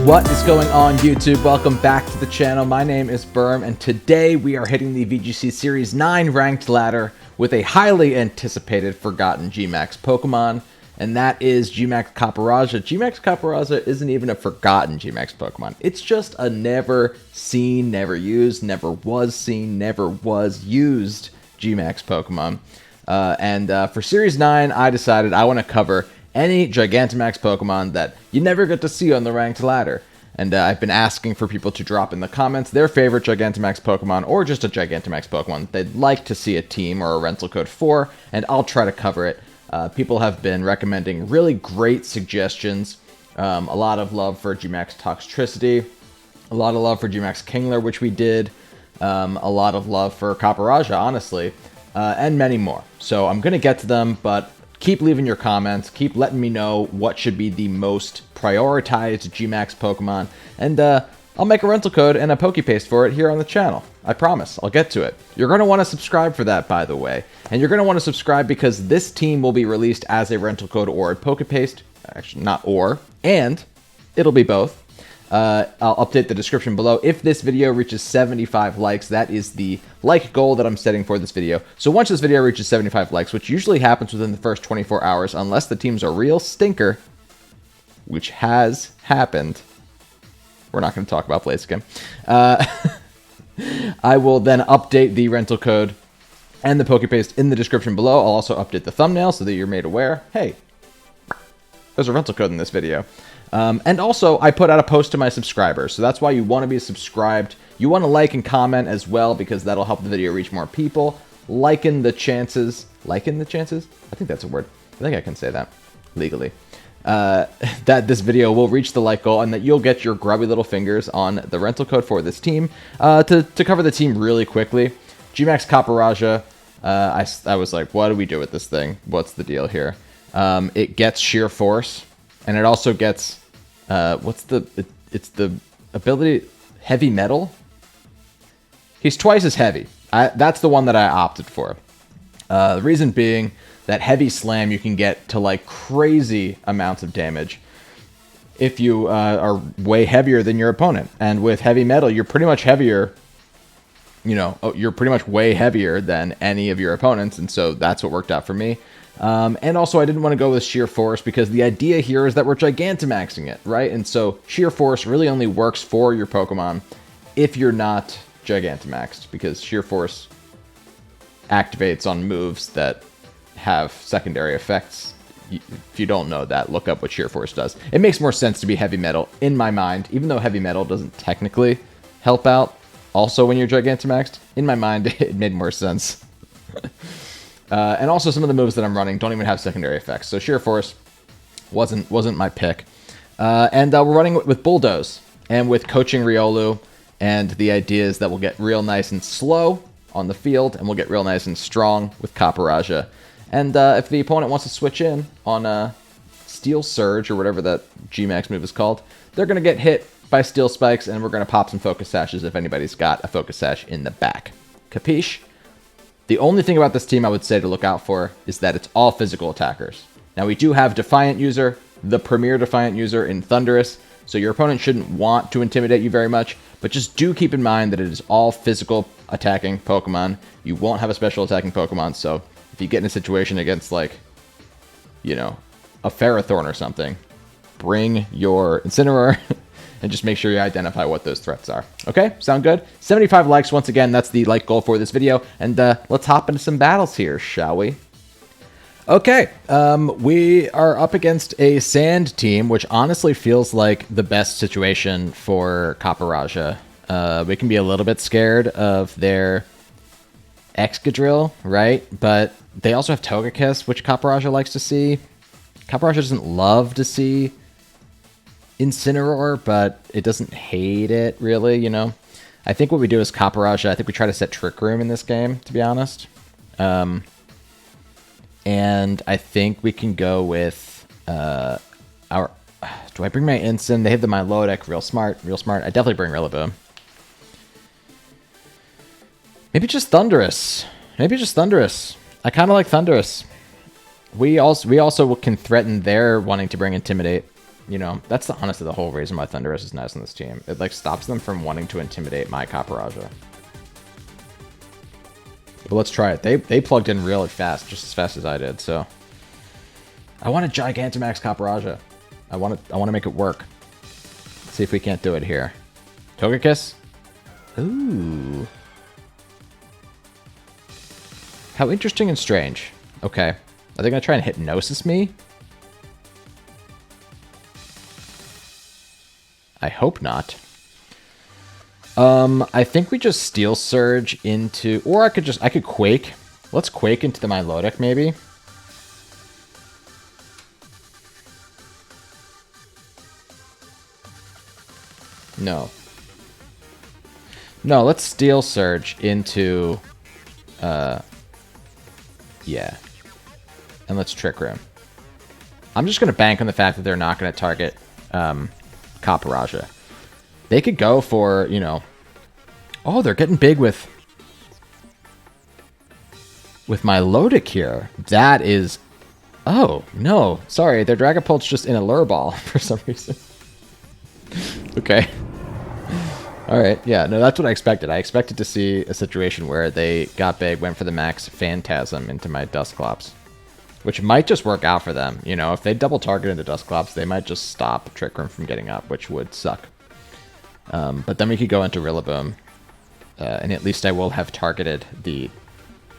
What is going on, YouTube? Welcome back to the channel. My name is Berm, and today we are hitting the VGC Series 9 ranked ladder with a highly anticipated forgotten Gmax Pokemon, and that is Gmax COPPERAJAH. Gmax COPPERAJAH isn't even a forgotten Gmax Pokemon. It's just a never seen, never used, never was seen, never was used Gmax Pokemon. For Series 9, I decided I want to cover any Gigantamax Pokemon that you never get to see on the ranked ladder. And I've been asking for people to drop in the comments their favorite Gigantamax Pokemon, or just a Gigantamax Pokemon they'd like to see a team or a rental code for, and I'll try to cover it. People have been recommending really great suggestions. A lot of love for Gmax Toxtricity, a lot of love for Gmax Kingler, which we did, a lot of love for COPPERAJAH, honestly, and many more. So I'm going to get to them, but keep leaving your comments, keep letting me know what should be the most prioritized Gmax Pokemon, and I'll make a rental code and a Pokepaste for it here on the channel. I promise, I'll get to it. You're going to want to subscribe for that, by the way, and you're going to want to subscribe because this team will be released as a rental code or a Pokepaste, actually not or, and it'll be both. I'll update the description below. If this video reaches 75 likes, that is the like goal that I'm setting for this video. So once this video reaches 75 likes, which usually happens within the first 24 hours, unless the team's a real stinker, which has happened. We're not going to talk about Blaziken. I will then update the rental code and the Pokepaste in the description below. I'll also update the thumbnail so that you're made aware. Hey, there's a rental code in this video. And also, I put out a post to my subscribers, so that's why you want to be subscribed. You want to like and comment as well, because that'll help the video reach more people. Liken the chances? I think that's a word. I think I can say that legally. That this video will reach the like goal, and that you'll get your grubby little fingers on the rental code for this team. To cover the team really quickly, Gmax COPPERAJAH, I was like, what do we do with this thing? What's the deal here? It gets Sheer Force. And it also gets, it's the ability, Heavy Metal? He's twice as heavy. That's the one that I opted for. The reason being that Heavy Slam you can get to like crazy amounts of damage if you are way heavier than your opponent. And with Heavy Metal, you're pretty much heavier, you're pretty much way heavier than any of your opponents. And so that's what worked out for me. And also, I didn't want to go with Sheer Force because the idea here is that we're Gigantamaxing it, right? And so Sheer Force really only works for your Pokemon if you're not Gigantamaxed, because Sheer Force activates on moves that have secondary effects. If you don't know that, look up what Sheer Force does. It makes more sense to be Heavy Metal in my mind, even though Heavy Metal doesn't technically help out also when you're Gigantamaxed. In my mind, it made more sense. And also some of the moves that I'm running don't even have secondary effects. So Sheer Force wasn't my pick. And we're running with Bulldoze and with Coaching Riolu. And the idea is that we'll get real nice and slow on the field, and we'll get real nice and strong with COPPERAJAH. And if the opponent wants to switch in on Steel Surge, or whatever that Gmax move is called, they're going to get hit by Steel Spikes, and we're going to pop some Focus Sashes if anybody's got a Focus Sash in the back. Capiche? The only thing about this team I would say to look out for is that it's all physical attackers. Now, we do have Defiant User, the premier Defiant User in Thundurus, so your opponent shouldn't want to intimidate you very much, but just do keep in mind that it is all physical attacking Pokemon. You won't have a special attacking Pokemon, so if you get in a situation against, like, a Ferrothorn or something, bring your Incineroar and just make sure you identify what those threats are. Okay, sound good? 75 likes, once again, that's the like goal for this video. And let's hop into some battles here, shall we? Okay, we are up against a Sand team, which honestly feels like the best situation for COPPERAJAH. We can be a little bit scared of their Excadrill, right? But they also have Togekiss, which COPPERAJAH likes to see. COPPERAJAH doesn't love to see Incineroar, but it doesn't hate it, really, I think what we do is COPPERAJAH, I think we try to set Trick Room in this game, to be honest. And I think we can go with do I bring my Incin? They have the Milotic, real smart. I definitely bring Rillaboom. Maybe just Thundurus. I kind of like Thundurus. We also can threaten their wanting to bring Intimidate. You know, that's honestly the whole reason why Thunderous is nice on this team. It like stops them from wanting to intimidate my COPPERAJAH. But let's try it. They plugged in really fast, just as fast as I did. So I want a Gigantamax COPPERAJAH. I want to make it work. Let's see if we can't do it here. Togekiss. Ooh. How interesting and strange. Okay. Are they gonna try and Hypnosis me? I hope not. I think we just Steel Surge into... Or I could Quake. Let's Quake into the Milotic, maybe. No. No, let's Steel Surge into... yeah. And let's Trick Room. I'm just going to bank on the fact that they're not going to target COPPERAJAH. They could go for, you know... Oh, they're getting big with Milotic here. That is... Oh, no. Sorry, their Dragapult's just in a Lure Ball for some reason. Okay. Alright, yeah, no, that's what I expected. I expected to see a situation where they got big, went for the max Phantasm into my Dusclops. Which might just work out for them. You know, if they double target into Dusclops, they might just stop Trick Room from getting up, which would suck. But then we could go into Rillaboom. And at least I will have targeted the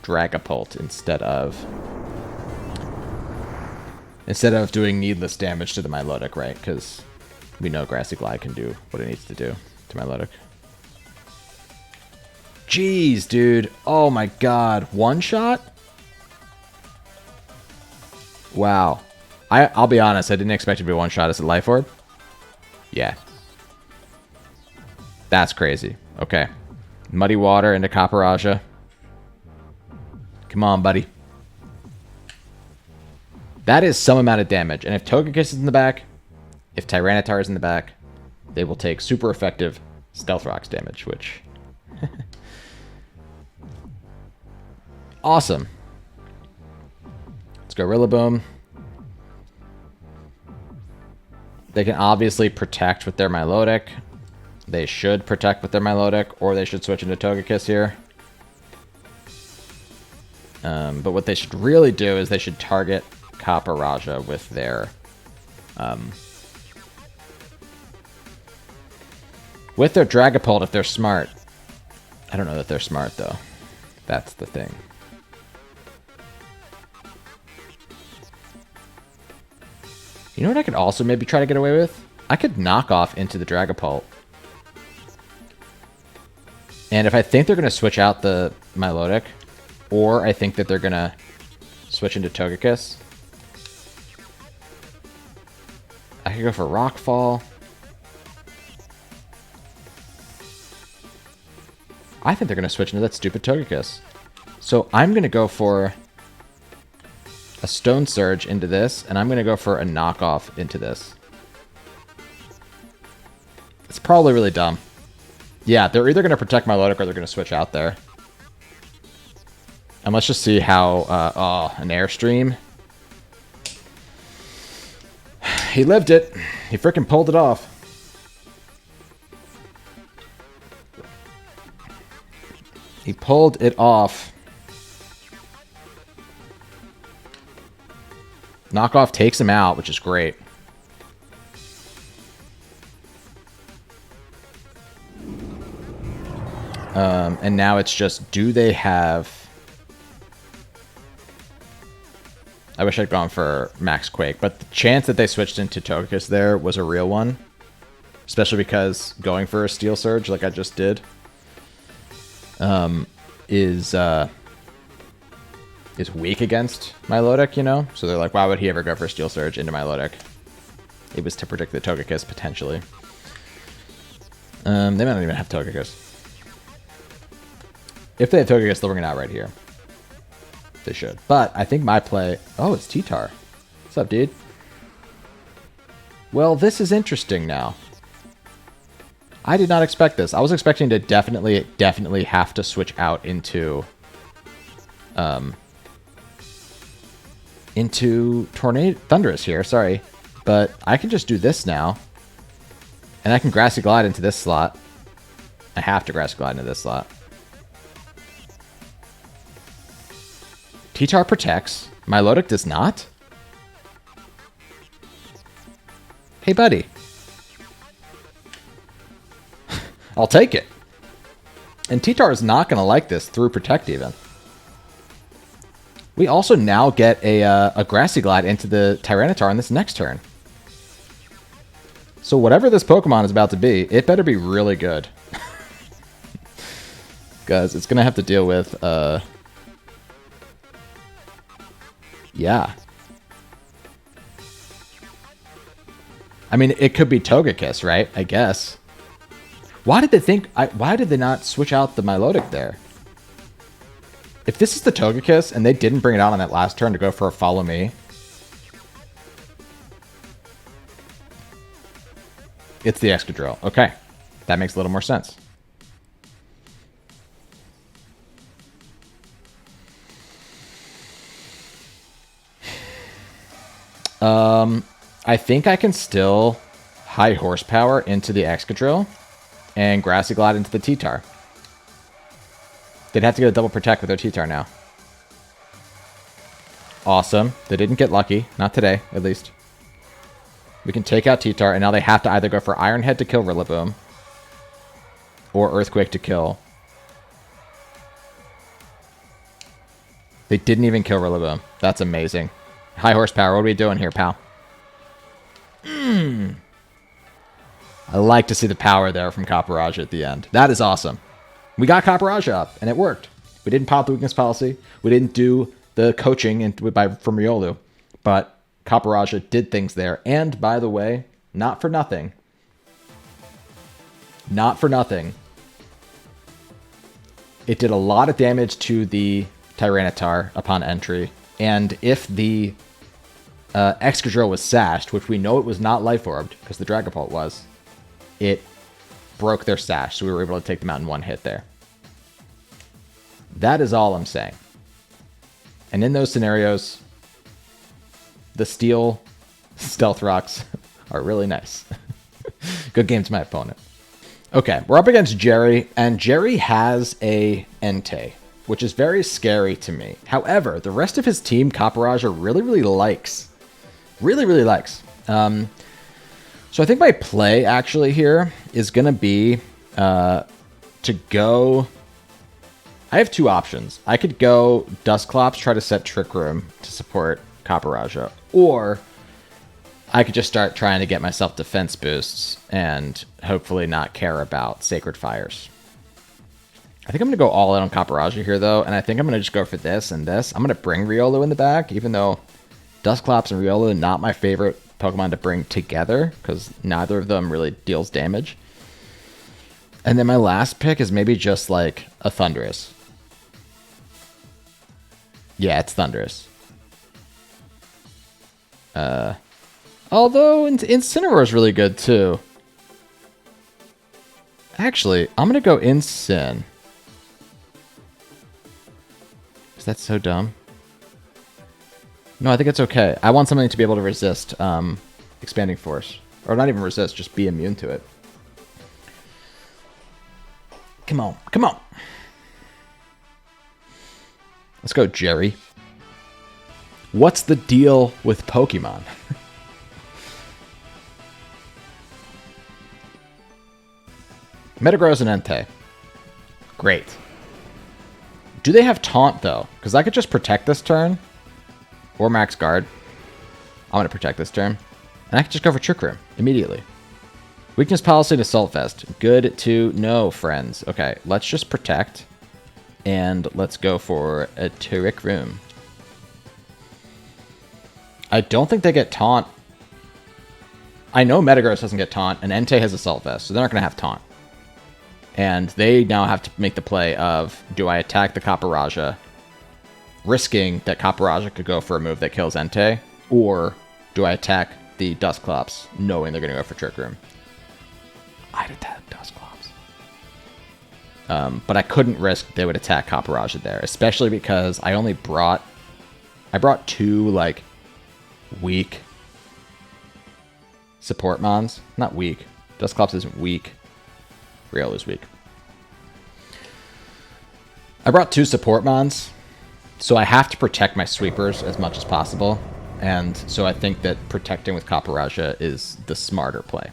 Dragapult instead of doing needless damage to the Milotic, right? Because we know Grassy Glide can do what it needs to do to Milotic. Jeez, dude. Oh my god. One shot? Wow. I'll be honest, I didn't expect it to be one shot as a Life Orb. Yeah. That's crazy. Okay. Muddy Water into COPPERAJAH. Come on, buddy. That is some amount of damage. And if Togekiss is in the back, if Tyranitar is in the back, they will take super effective Stealth Rocks damage, which... Awesome. Let's go Rillaboom. They can obviously protect with their Milotic. They should protect with their Milotic, or they should switch into Togekiss here. But what they should really do is they should target COPPERAJAH with their... with their Dragapult if they're smart. I don't know that they're smart, though. That's the thing. You know what I could also maybe try to get away with? I could knock off into the Dragapult. And if I think they're going to switch out the Milotic, or I think that they're going to switch into Togekiss, I could go for Rockfall. I think they're going to switch into that stupid Togekiss. So I'm going to go for a Stone Surge into this, and I'm going to go for a knockoff into this. It's probably really dumb. Yeah, they're either going to protect Milotic or they're going to switch out there. And let's just see how... oh, an Airstream. He lived it. He freaking pulled it off. He pulled it off. Knockoff takes him out, which is great. And now it's just, do they have... I wish I'd gone for Max Quake, but the chance that they switched into Togekiss there was a real one. Especially because going for a Steel Surge, like I just did, is weak against Milotic, you know? So they're like, why would he ever go for Steel Surge into Milotic? It was to predict the Togekiss, potentially. They might not even have Togekiss. If they have Togekiss, they'll bring it out right here. They should. But I think my play... Oh, it's T-Tar. What's up, dude? Well, this is interesting now. I did not expect this. I was expecting to definitely have to switch out into Thunderous here. Sorry. But I can just do this now. And I can Grassy Glide into this slot. I have to Grassy Glide into this slot. T-Tar protects. Milotic does not. Hey, buddy. I'll take it. And T-Tar is not going to like this through Protect even. We also now get a Grassy Glide into the Tyranitar on this next turn. So whatever this Pokemon is about to be, it better be really good. Because it's going to have to deal with... yeah. I mean, it could be Togekiss, right? I guess. Why did they think... why did they not switch out the Milotic there? If this is the Togekiss and they didn't bring it out on that last turn to go for a Follow Me... It's the Excadrill. Okay. That makes a little more sense. I think I can still high horsepower into the Excadrill and Grassy Glide into the T-Tar. They'd have to get a double protect with their T-Tar now. Awesome. They didn't get lucky. Not today, at least. We can take out T-Tar, and now they have to either go for Iron Head to kill Rillaboom or Earthquake to kill. They didn't even kill Rillaboom. That's amazing. High horsepower. What are we doing here, pal? I like to see the power there from COPPERAJAH at the end. That is awesome. We got COPPERAJAH up, and it worked. We didn't pop the weakness policy. We didn't do the coaching from Riolu. But COPPERAJAH did things there. And, by the way, not for nothing. Not for nothing. It did a lot of damage to the Tyranitar upon entry. And if the Excadrill was sashed, which we know it was not Life Orbed, because the Dragapult was, it broke their sash, so we were able to take them out in one hit there. That is all I'm saying. And in those scenarios, the Steel Stealth Rocks are really nice. Good game to my opponent. Okay, we're up against Jerry, and Jerry has a Entei, which is very scary to me. However, the rest of his team, COPPERAJAH really likes. Really likes. So I think my play actually here is going to be to go... I have two options. I could go Dusclops, try to set Trick Room to support COPPERAJAH, or I could just start trying to get myself defense boosts and hopefully not care about Sacred Fires. I think I'm going to go all in on COPPERAJAH here, though, and I think I'm going to just go for this and this. I'm going to bring Riolu in the back, even though Dusclops and Riolu are not my favorite Pokemon to bring together, because neither of them really deals damage. And then my last pick is maybe just like a Thundurus. Yeah, it's Thundurus. Although Incineroar is really good too. Actually, I'm gonna go Incin. Is that so dumb? No, I think it's okay. I want something to be able to resist Expanding Force. Or not even resist, just be immune to it. Come on, come on. Let's go, Jerry. What's the deal with Pokemon? Metagross and Entei. Great. Do they have Taunt, though? Because I could just protect this turn. Or Max Guard. I'm going to protect this turn. And I could just go for Trick Room immediately. Weakness Policy to Assault Vest. Good to know, friends. Okay, let's just protect. And let's go for a Trick Room. I don't think they get Taunt. I know Metagross doesn't get Taunt, and Entei has Assault Vest, so they're not going to have Taunt. And they now have to make the play of, do I attack the COPPERAJAH, risking that COPPERAJAH could go for a move that kills Entei, or do I attack the Dusclops, knowing they're going to go for Trick Room? I'd attack Dusclops. But I couldn't risk they would attack COPPERAJAH there, especially because I brought two, like, weak support mons. Not weak. Dusclops isn't weak. Riolu's weak. I brought 2 support mons, so I have to protect my sweepers as much as possible. And so I think that protecting with COPPERAJAH is the smarter play.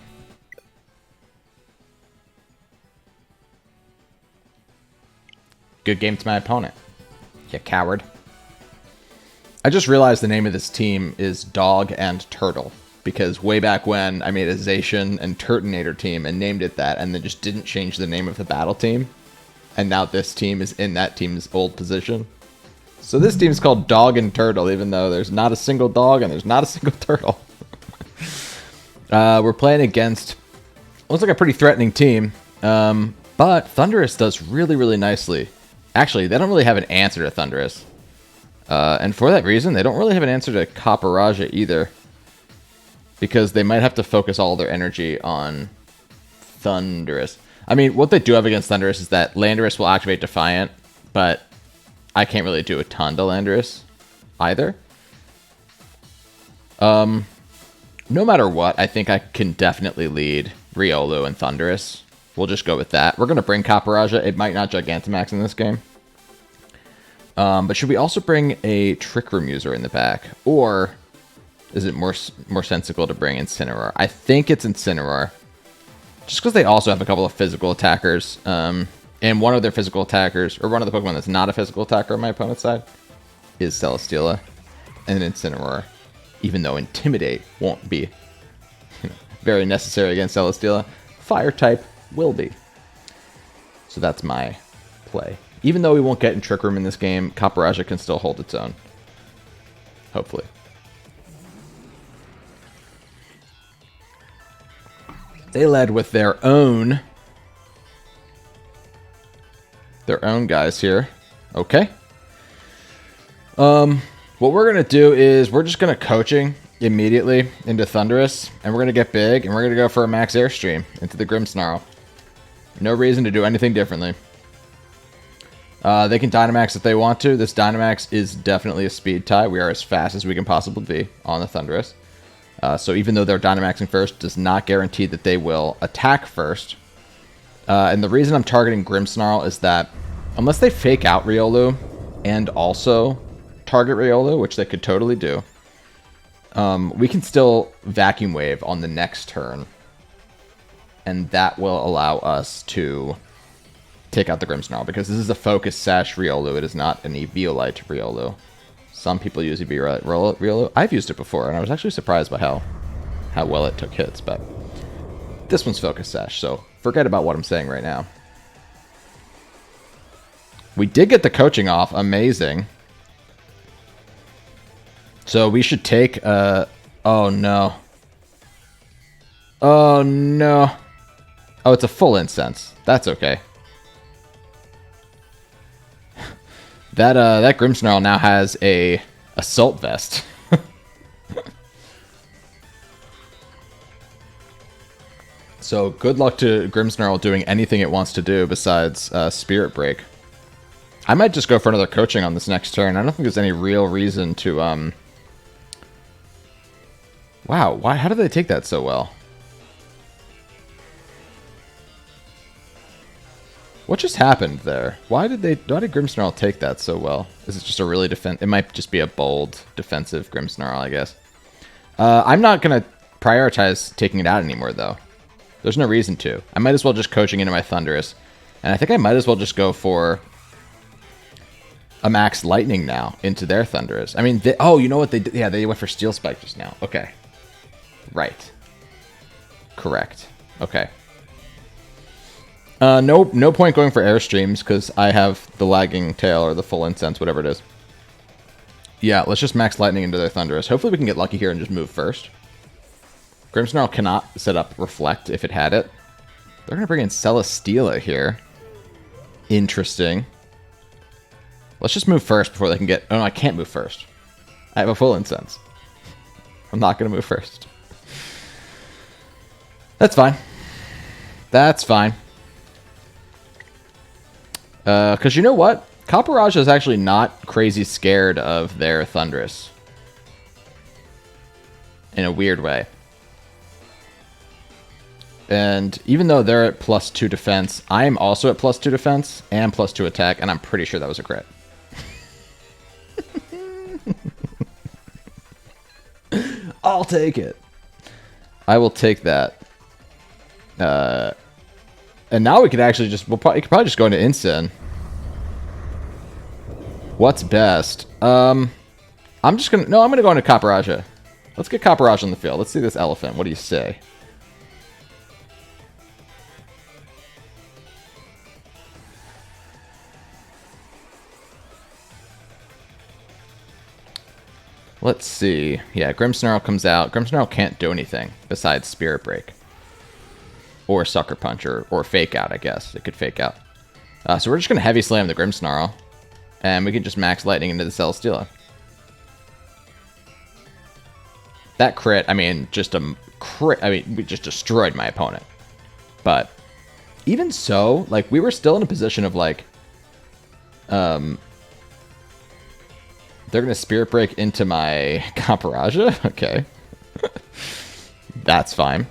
Good game to my opponent. You coward. I just realized the name of this team is Dog and Turtle, because way back when I made a Zacian and Turtonator team and named it that, and then just didn't change the name of the battle team. And now this team is in that team's old position. So this team is called Dog and Turtle, even though there's not a single dog and there's not a single turtle. We're playing against, looks like a pretty threatening team, but Thunderous does really, really nicely. Actually, they don't really have an answer to Thunderous. And for that reason, they don't really have an answer to COPPERAJAH either. Because they might have to focus all their energy on Thunderous. I mean, what they do have against Thunderous is that Landorus will activate Defiant, but I can't really do a ton to Landorus either. No matter what, I think I can definitely lead Riolu and Thunderous. We'll just go with that. We're going to bring COPPERAJAH. It might not Gigantamax in this game. But should we also bring a Trick Room user in the back? Or is it more sensible to bring Incineroar? I think it's Incineroar. Just because they also have a couple of physical attackers. And one of their physical attackers, or one of the Pokemon that's not a physical attacker on my opponent's side, is Celesteela and Incineroar. Even though Intimidate won't be very necessary against Celesteela, Fire type will be. So that's my play. Even though we won't get in Trick Room in this game, COPPERAJAH can still hold its own. Hopefully. They led with their own guys here. Okay. What we're going to do is we're just going to coaching immediately into Thunderous, and we're going to get big, and we're going to go for a max Airstream into the Grimmsnarl. No reason to do anything differently. They can Dynamax if they want to. This Dynamax is definitely a speed tie. We are as fast as we can possibly be on the Thunderous. So even though they're Dynamaxing first, does not guarantee that they will attack first. And the reason I'm targeting Grimmsnarl is that unless they fake out Riolu and also target Riolu, which they could totally do, we can still Vacuum Wave on the next turn. And that will allow us to take out the Grimmsnarl, because this is a Focus Sash Riolu. It is not an Eviolite Riolu. Some people use Eviolite Riolu. I've used it before, and I was actually surprised by how well it took hits, but this one's Focus Sash, so forget about what I'm saying right now. We did get the coaching off. Amazing. So we should take... oh, no. Oh, no. Oh, it's a full Incense. That's okay. That Grimmsnarl now has a Assault Vest. So good luck to Grimmsnarl doing anything it wants to do besides Spirit Break. I might just go for another coaching on this next turn. I don't think there's any real reason to... Wow, how did they take that so well? What just happened there? Why did Grimmsnarl take that so well? Is it just a really it might just be a bold defensive Grimmsnarl, I guess. I'm not going to prioritize taking it out anymore, though. There's no reason to. I might as well just coaching into my Thunderous. And I think I might as well just go for a Max Lightning now into their Thunderous. I mean, oh, you know what they did? Yeah, they went for Steel Spike just now. Okay. Right. Correct. Okay. No point going for Airstreams, because I have the Lagging Tail or the Full Incense, whatever it is. Yeah, let's just Max Lightning into their Thunderous. Hopefully we can get lucky here and just move first. Grimmsnarl cannot set up Reflect if it had it. They're going to bring in Celesteela here. Interesting. Let's just move first before they can get... Oh, no, I can't move first. I have a Full Incense. I'm not going to move first. That's fine. That's fine. Because you know what? COPPERAJAH is actually not crazy scared of their Thunderous. In a weird way. And even though they're at +2 defense, I am also at +2 defense and +2 attack, and I'm pretty sure that was a crit. I'll take it. I will take that. And now we could actually just... you could probably just go into Incin. What's best? I'm just gonna... No, I'm gonna go into COPPERAJAH. Let's get COPPERAJAH on the field. Let's see this elephant. What do you say? Let's see. Yeah, Grimmsnarl comes out. Grimmsnarl can't do anything besides Spirit Break. Or Sucker Punch, or Fake Out, I guess. It could Fake Out. So we're just going to Heavy Slam the Grimmsnarl. And we can just Max Lightning into the Celesteela. That crit, I mean, just a crit. I mean, we just destroyed my opponent. But even so, like, we were still in a position of, like... They're going to Spirit Break into my COPPERAJAH? Okay. That's fine.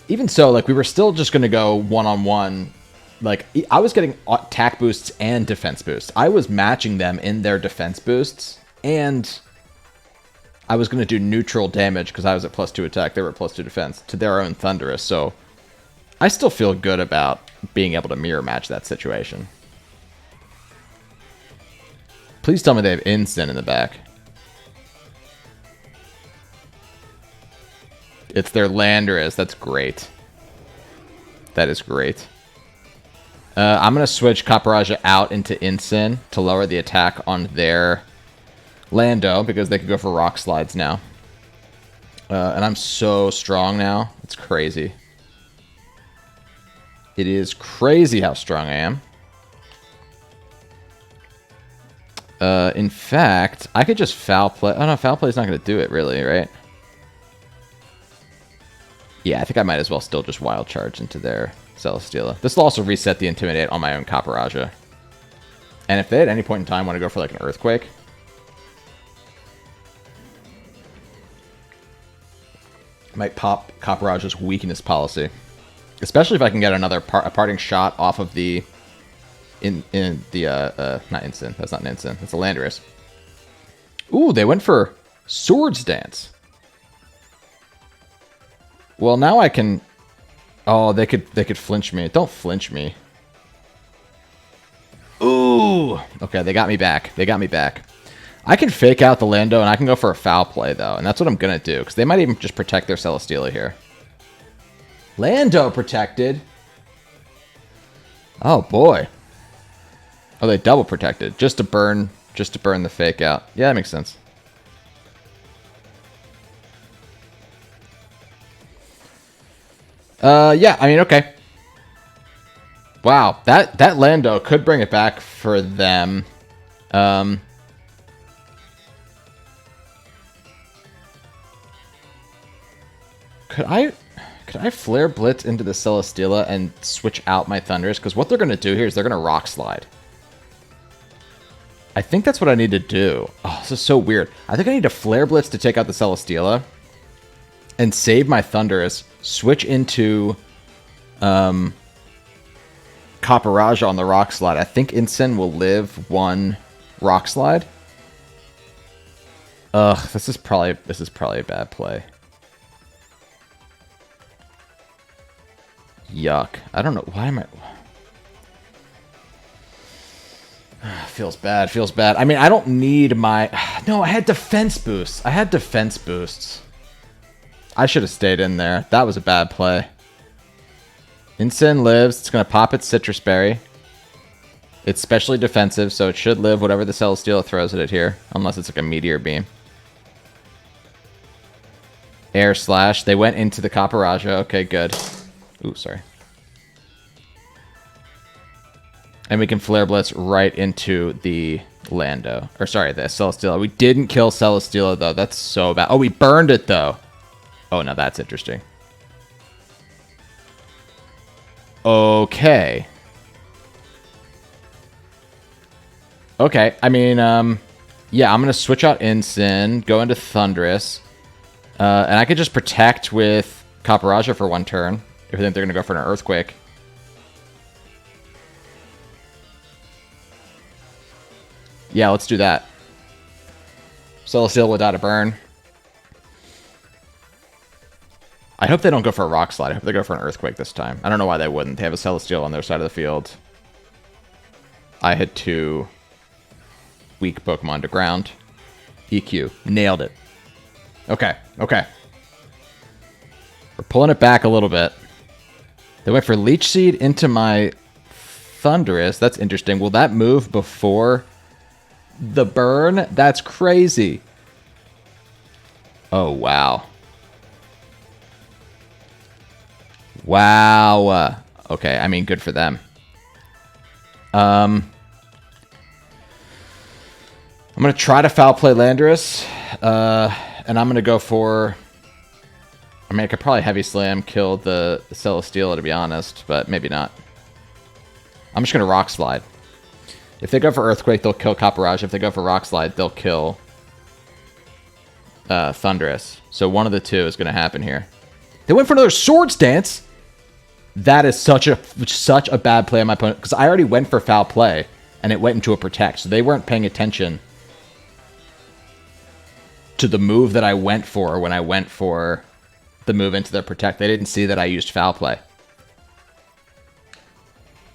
Even so, like, we were still just going to go one-on-one. Like, I was getting attack boosts and defense boosts. I was matching them in their defense boosts, and I was going to do neutral damage because I was at +2 attack. They were at +2 defense to their own Thunderous, so I still feel good about being able to mirror match that situation. Please tell me they have Incin in the back. It's their Landorus. That's great. That is great. I'm going to switch COPPERAJAH out into Incin to lower the attack on their Lando, because they could go for Rock Slides now. And I'm so strong now. It's crazy. It is crazy how strong I am. In fact, I could just Foul Play. Oh no, Foul Play is not going to do it, really, right? Yeah, I think I might as well still just Wild Charge into their Celesteela. This will also reset the Intimidate on my own COPPERAJAH. And if they at any point in time want to go for like an Earthquake, I might pop COPPERAJAH's Weakness Policy. Especially if I can get another parting shot off of the... not Incin. That's not an Incin. That's a Landorus. Ooh, they went for Swords Dance. Well, now I can... Oh, they could flinch me. Don't flinch me. Ooh! Okay, they got me back. They got me back. I can Fake Out the Lando, and I can go for a Foul Play, though. And that's what I'm going to do, because they might even just protect their Celesteela here. Lando protected? Oh, boy. Oh, they double protected. Just to burn the Fake Out. Yeah, that makes sense. Yeah, I mean, okay. Wow, that Lando could bring it back for them. Could I Flare Blitz into the Celesteela and switch out my Thunders? Because what they're going to do here is they're going to Rock Slide. I think that's what I need to do. Oh, this is so weird. I think I need to Flare Blitz to take out the Celesteela and save my Thunderous, switch into COPPERAJAH on the Rock Slide. I think Incin will live one Rock Slide. Ugh, this is probably a bad play. Yuck. I don't know. Why am I... Feels bad. Feels bad. I mean, I don't need my... No, I had defense boosts. I had defense boosts. I should have stayed in there. That was a bad play. Incin lives. It's going to pop its Citrus Berry. It's specially defensive, so it should live whatever the Celesteela throws at it here. Unless it's like a Meteor Beam. Air Slash. They went into the COPPERAJAH. Okay, good. Ooh, sorry. And we can Flare Blitz right into the Lando. Or sorry, the Celesteela. We didn't kill Celesteela, though. That's so bad. Oh, we burned it, though. Oh, now that's interesting. Okay. Okay, I mean, yeah, I'm going to switch out Incin, go into Thundurus. And I could just protect with COPPERAJAH for 1 turn. If I think they're going to go for an Earthquake. Yeah, let's do that. Celestial without a burn. I hope they don't go for a Rock Slide. I hope they go for an Earthquake this time. I don't know why they wouldn't. They have a Celestial on their side of the field. I hit 2 weak Pokemon to ground. EQ. Nailed it. Okay, okay. We're pulling it back a little bit. They went for Leech Seed into my Thundurus. That's interesting. Will that move before the burn? That's crazy. Oh, wow. Wow. Okay, I mean, good for them. I'm going to try to foul play Landorus. And I'm going to go for... I mean, I could probably Heavy Slam, kill the Celesteela, to be honest, but maybe not. I'm just going to Rock Slide. If they go for Earthquake, they'll kill COPPERAJAH. If they go for Rock Slide, they'll kill Thundurus. So one of the two is going to happen here. They went for another Swords Dance. That is such a bad play on my opponent, because I already went for foul play, and it went into a Protect, so they weren't paying attention to the move that I went for when I went for the move into their Protect. They didn't see that I used foul play.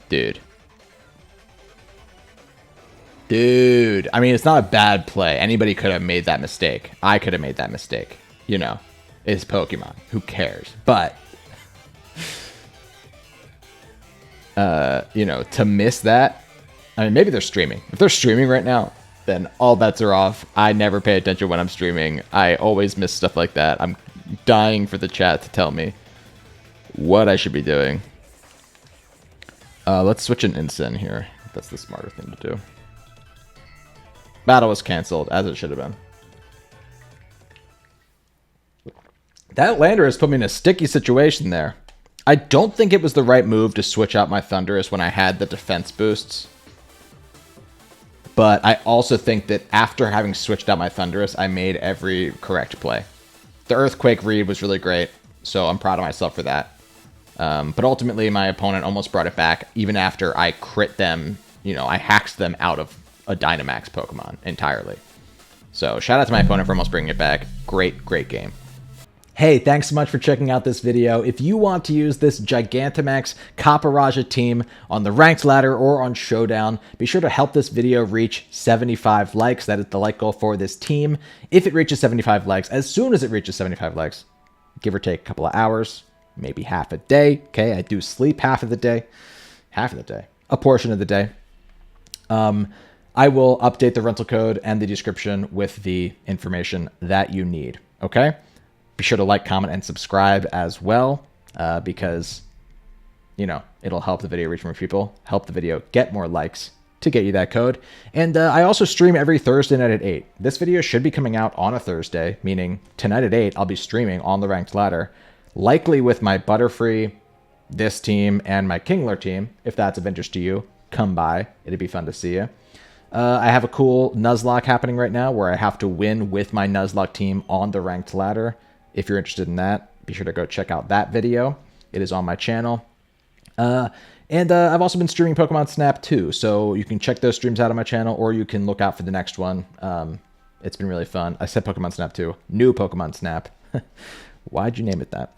Dude. Dude. I mean, it's not a bad play. Anybody could have made that mistake. I could have made that mistake. You know, it's Pokemon. Who cares? But, you know, to miss that, I mean, maybe they're streaming. If they're streaming right now, then all bets are off. I never pay attention when I'm streaming. I always miss stuff like that. I'm dying for the chat to tell me what I should be doing. Let's switch an Incin here. That's the smarter thing to do. Battle was canceled, as it should have been. That Landorus put me in a sticky situation there. I don't think it was the right move to switch out my Thundurus when I had the defense boosts. But I also think that after having switched out my Thundurus, I made every correct play. The Earthquake read was really great, so I'm proud of myself for that. But ultimately, my opponent almost brought it back, even after I crit them, you know, I hacked them out of a Dynamax Pokemon entirely. So shout out to my opponent for almost bringing it back. Great, great game. Hey, thanks so much for checking out this video. If you want to use this Gigantamax COPPERAJAH team on the ranked ladder or on Showdown, be sure to help this video reach 75 likes. That is the like goal for this team. If it reaches 75 likes, as soon as it reaches 75 likes, give or take a couple of hours, maybe half a day. Okay, I do sleep half of the day. Half of the day. A portion of the day. I will update the rental code and the description with the information that you need. Okay? Be sure to like, comment, and subscribe as well, because, you know, it'll help the video reach more people, help the video get more likes to get you that code. And I also stream every Thursday night at 8. This video should be coming out on a Thursday, meaning tonight at 8, I'll be streaming on the ranked ladder, likely with my Butterfree, this team, and my Kingler team. If that's of interest to you, come by. It'd be fun to see you. I have a cool Nuzlocke happening right now where I have to win with my Nuzlocke team on the ranked ladder. If you're interested in that, be sure to go check out that video. It is on my channel. And I've also been streaming Pokemon Snap too, so you can check those streams out on my channel, or you can look out for the next one. It's been really fun. I said Pokemon Snap too. New Pokemon Snap. Why'd you name it that?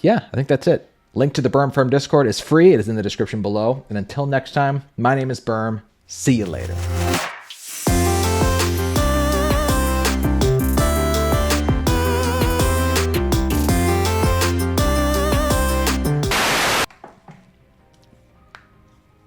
Yeah, I think that's it. Link to the Berm Firm Discord is free. It is in the description below. And until next time, my name is Berm. See you later.